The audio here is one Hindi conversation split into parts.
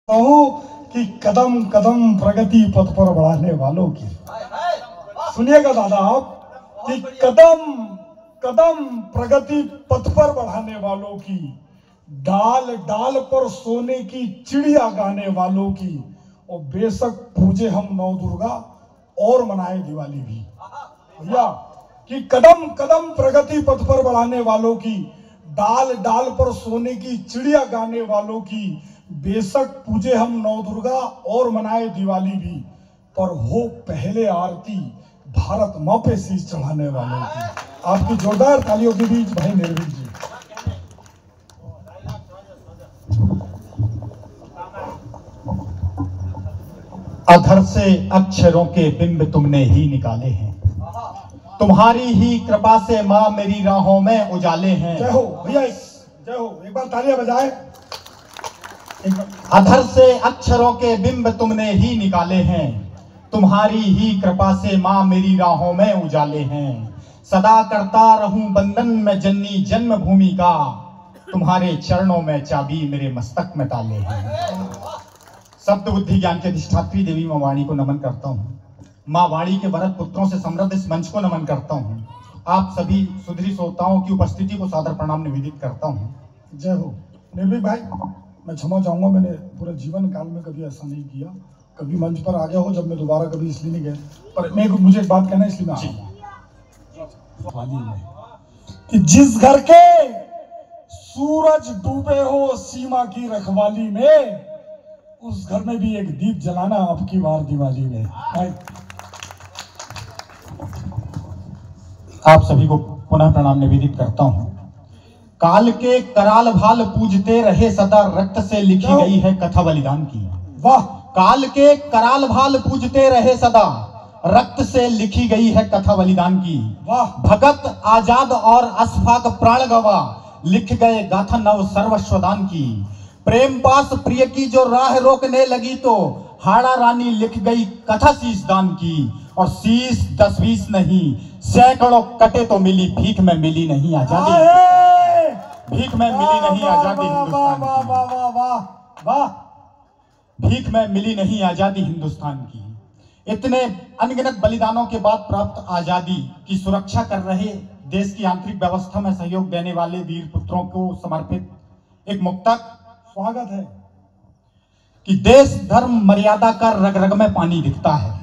हूँ कि कदम कदम प्रगति पथ पर बढ़ाने वालों की, सुनिएगा दादा आप, कि कदम कदम प्रगति पथ पर बढ़ाने वालों की, डाल डाल पर सोने की चिड़िया गाने वालों की, और बेशक पूजे हम नौ दुर्गा और मनाए दिवाली भी। भैया कि कदम कदम प्रगति पथ पर बढ़ाने वालों की, डाल डाल पर सोने की चिड़िया गाने वालों की, बेशक पूजे हम नौ दुर्गा और मनाए दिवाली भी, पर हो पहले आरती भारत माँ पे शीश चढ़ाने वालों की। आपकी जोरदार तालियों के बीच भाई निर्भीक जी। अधर से अक्षरों के बिंब तुमने ही निकाले हैं, तुम्हारी ही कृपा से माँ मेरी राहों में उजाले हैं। जय हो भैया, जय हो, एक बार तालियां बजाएं। अधर से अक्षरों के बिंब तुमने ही निकाले हैं, तुम्हारी ही कृपा से माँ मेरी राहों में उजाले हैं। सदा करता रहूं बंधन में जननी जन्मभूमि का, तुम्हारे चरणों में चाबी मेरे मस्तक में ताले हैं। शब्द बुद्धि ज्ञान के अधिष्ठात्री देवी माँ वाणी को नमन करता हूँ। माँ वाणी के वरद पुत्रों से समृद्ध इस मंच को नमन करता हूँ। आप सभी सुधरी श्रोताओं की उपस्थिति को सादर प्रणाम निवेदित करता हूँ। जय हो निर्भीक भाई, मैं क्षमा चाहूंगा, मैंने पूरे जीवन काल में कभी ऐसा नहीं किया। कभी मंच पर आ गया हो जब मैं दोबारा कभी इसलिए नहीं गया, पर मुझे एक बात कहना इसलिए मैं कि जिस घर के सूरज डूबे हो सीमा की रखवाली में, उस घर में भी एक दीप जलाना अब की बार दिवाली में। आप सभी को पुनः प्रणाम निवेदित करता हूँ। काल के कराल भाल पूजते रहे सदा, रक्त से लिखी गई है कथा बलिदान की। वाह! काल के कराल भाल पूजते रहे सदा, रक्त से लिखी गई है कथा बलिदान की। वाह! भगत आजाद और अशफाक प्राण गवा, लिख गए गाथा नव सर्वस्वदान की। प्रेम पास प्रिय की जो राह रोकने लगी, तो हाड़ा रानी लिख गई कथा शीश दान की। और शीश 10-20 नहीं, सैकड़ों कटे तो मिली, भीख में मिली नहीं आजादी। भीख में मिली नहीं आजादी हिंदुस्तान की। भीख में मिली नहीं आजादी हिंदुस्तान की। इतने अनगिनत बलिदानों के बाद प्राप्त आजादी की सुरक्षा कर रहे, देश की आंतरिक व्यवस्था में सहयोग देने वाले वीर पुत्रों को समर्पित एक मुक्तक स्वागत है कि देश धर्म मर्यादा का रग रग में पानी दिखता है।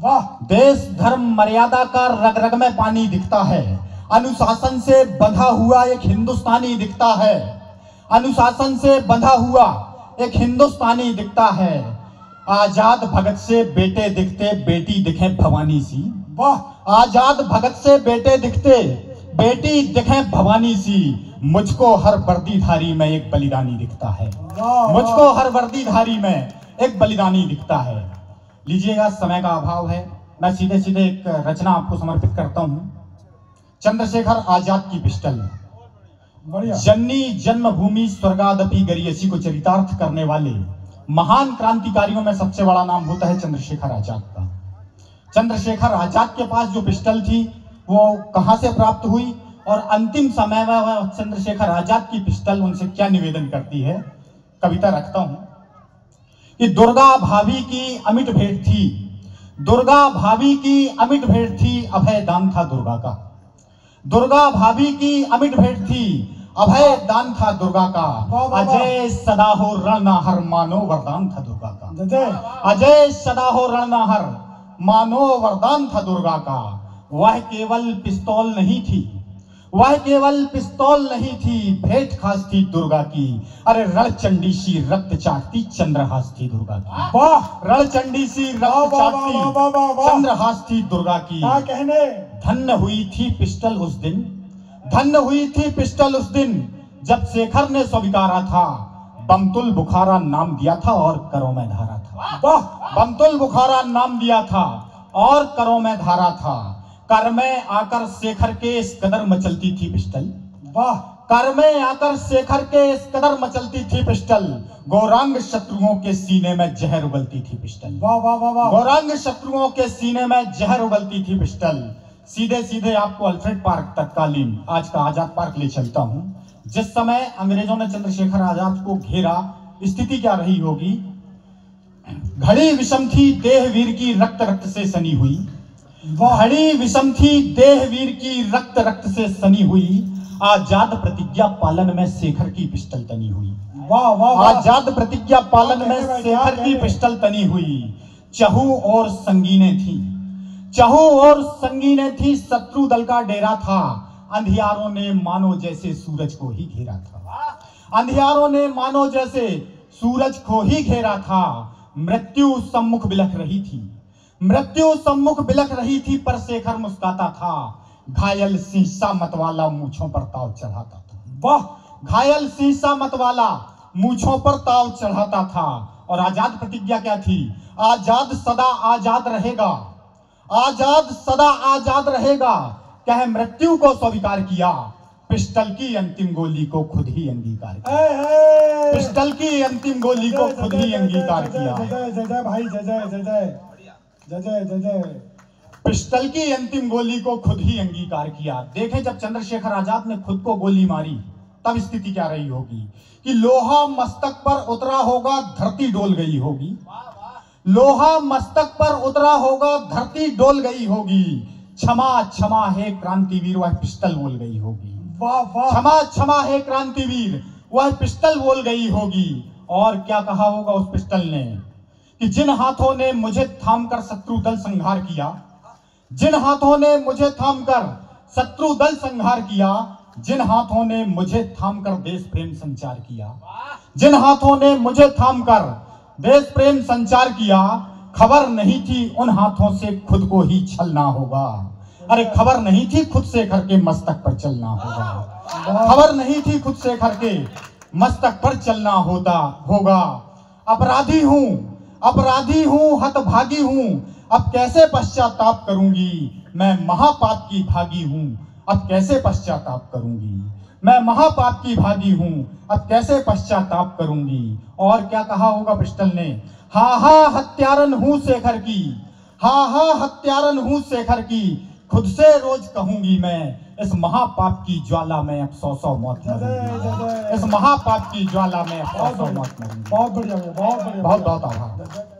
वाह! देश धर्म मर्यादा का रग रग में पानी दिखता है। अनुशासन से बंधा हुआ एक हिंदुस्तानी दिखता है। अनुशासन से बंधा हुआ एक हिंदुस्तानी दिखता है। आजाद भगत से बेटे दिखते, बेटी दिखे भवानी सी। वाह! आजाद भगत से बेटे दिखते, बेटी दिखे भवानी सी। मुझको हर वर्दीधारी में एक बलिदानी दिखता है। मुझको हर वर्दीधारी में एक बलिदानी दिखता है। लीजिएगा, समय का अभाव है, मैं सीधे सीधे एक रचना आपको समर्पित करता हूं। चंद्रशेखर आजाद की पिस्टल। जननी जन्मभूमि स्वर्गादपि गरियसी को चरितार्थ करने वाले महान क्रांतिकारियों में सबसे बड़ा नाम होता है चंद्रशेखर आजाद का। चंद्रशेखर आजाद के पास जो पिस्टल थी वो कहां से प्राप्त हुई, और अंतिम समय में वह चंद्रशेखर आजाद की पिस्टल उनसे क्या निवेदन करती है। कविता रखता हूं कि दुर्गा भाभी की अमिट भेंट थी, दुर्गा भाभी की अमिट भेंट थी, अभय दान था दुर्गा का। दुर्गा भाभी की अमिट भेंट थी, अभय दान था दुर्गा का। अजय सदा हो रणनाहर, मानो वरदान था दुर्गा का। अजय सदा हो रणनाहर, मानो वरदान था दुर्गा का। वह केवल पिस्तौल नहीं थी, वह केवल पिस्तौल नहीं थी, भेंट खास थी दुर्गा की। अरे रणचंडी सी रक्त चाटती चंद्रहास थी दुर्गा की। वाह! रणचंडी सी रक्त चाटती चंद्रहास थी दुर्गा की। क्या कहने? धन्य हुई थी पिस्टल उस दिन, धन्य हुई थी पिस्टल उस दिन, जब शेखर ने स्वीकारा था। बमतुल बुखारा नाम दिया था और करों में धारा था। वाह! बमतुल बुखारा नाम दिया था और करों में धारा था। कर में आकर शेखर के इस कदर मचलती थी पिस्टल। वाह! कर में आकर शेखर के इस कदर मचलती थी पिस्टल, गौरांग शत्रुओं के सीने में जहर उगलती थी पिस्टल। वाह वाह वाह वाह! गौरांग शत्रुओं के सीने में जहर उगलती थी पिस्टल। सीधे सीधे आपको अल्फ्रेड पार्क तत्कालीन आज का आजाद पार्क ले चलता हूं। जिस समय अंग्रेजों ने चंद्रशेखर आजाद को घेरा, स्थिति क्या रही होगी घड़ी विषम थी देह वीर की रक्त रक्त से सनी हुई। वाह घड़ी विषम थी देह वीर की रक्त रक्त से सनी हुई। आजाद प्रतिज्ञा पालन में शेखर की पिस्टल तनी हुई। वाह वाह वाह। आजाद प्रतिज्ञा पालन में शेखर की पिस्टल तनी हुई। चहु और संगीने थी, चहु और संगीने थी, शत्रु दल का डेरा था। अंधियारों ने मानो जैसे सूरज को ही घेरा था। अंधियारों ने मानो जैसे सूरज को ही घेरा था। मृत्यु सम्मुख बिलख रही थी, मृत्यु सम्मुख बिलख रही थी, पर शेखर मुस्कुराता था। घायल शीशा मतवाला मूंछों पर ताव चढ़ाता था। वाह घायल शीशा मतवाला मूंछों पर ताव चढ़ाता था। और आजाद प्रतिज्ञा क्या थी? आजाद सदा आजाद रहेगा, आजाद सदा आजाद रहेगा। कह मृत्यु को स्वीकार किया, पिस्टल की अंतिम गोली को खुद ही अंगीकार किया। पिस्टल की अंतिम गोली को खुद ही अंगीकार किया। जय जय भाई, जय जय जय जय जय जय जय जय। पिस्टल की अंतिम गोली को खुद ही अंगीकार किया। देखें, जब चंद्रशेखर आजाद ने खुद को गोली मारी तब स्थिति क्या रही होगी कि लोहा मस्तक पर उतरा होगा, धरती डोल गई होगी। लोहा मस्तक पर उतरा होगा, धरती डोल गई होगी। क्षमा क्षमा है क्रांतिवीर, वह पिस्टल बोल गई होगी। वाह वाह। क्षमा क्षमा है क्रांतिवीर, वह पिस्टल बोल गई होगी। और क्या कहा होगा उस पिस्टल ने कि जिन हाथों ने मुझे थामकर शत्रु दल संहार किया, जिन हाथों ने मुझे थामकर शत्रु दल संहार किया, जिन हाथों ने मुझे थामकर देश प्रेम संचार किया, जिन हाथों ने मुझे थामकर देश प्रेम संचार किया, खबर नहीं थी उन हाथों से खुद को ही छलना होगा। अरे खबर नहीं थी खुद शेखर के मस्तक पर चलना होगा। खबर नहीं थी खुद शेखर के मस्तक पर चलना होगा। अपराधी हूं, अपराधी हूं, हतभागी हूं, अब कैसे पश्चाताप करूंगी। मैं महापाप की भागी हूं, अब कैसे पश्चाताप करूंगी। मैं महापाप की भागी हूं, अब कैसे पश्चाताप करूंगी। और क्या कहा होगा पिस्टल ने? हाँ हाँ हत्यारन हूं शेखर की, हाँ हाँ हत्यारन हूं शेखर की, खुद से रोज कहूंगी मैं, इस महापाप की ज्वाला में अब 100 मौत मरूंगी। इस महापाप की ज्वाला में अब 100 मौत मरूंगी। बहुत बढ़िया, बहुत बढ़िया, बहुत बहुत आभार।